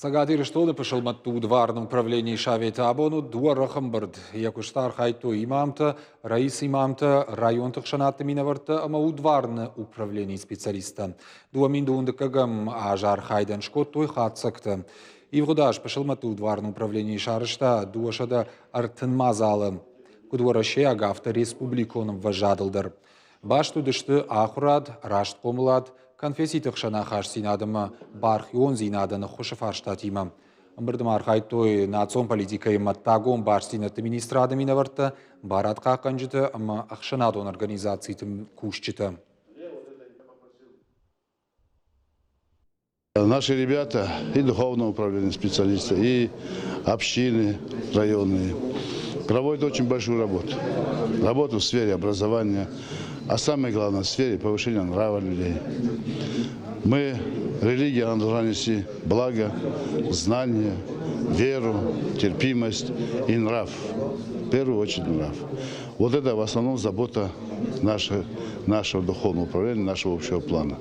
Сагадир что пошелматту дварном управлении шавета абону дуарахам бирд. Якуштар хайту имамта, раис имамта, районтық шанатты минаварта, ама удварны управлений специалиста. Дуаминду ундакагам ажар хайдан шкоттой хатсакты. Ивгудаш пошелматту дварном управлении шарышта дуашада артынмазалы. Кудвараше агафта республиконым важадылдар. Башту дышты ахурад, рашт комылад, конфессийтық шана хаш синадымы, бархион зинадыны хушыфар штатима. Мбірдім архайтой национ политика има тагон барстинаты министрады минаварты, барат қақанжыты, ама ақшанадон организациятым кушчыты. Наши ребята, и духовное управление специалисты, и общины районные, проводят очень большую работу. Работу в сфере образования, а самое главное, в сфере повышения нрава людей. Религия, она должна нести благо, знание, веру, терпимость и нрав. В первую очередь нрав. Вот это в основном забота нашего духовного управления, нашего общего плана.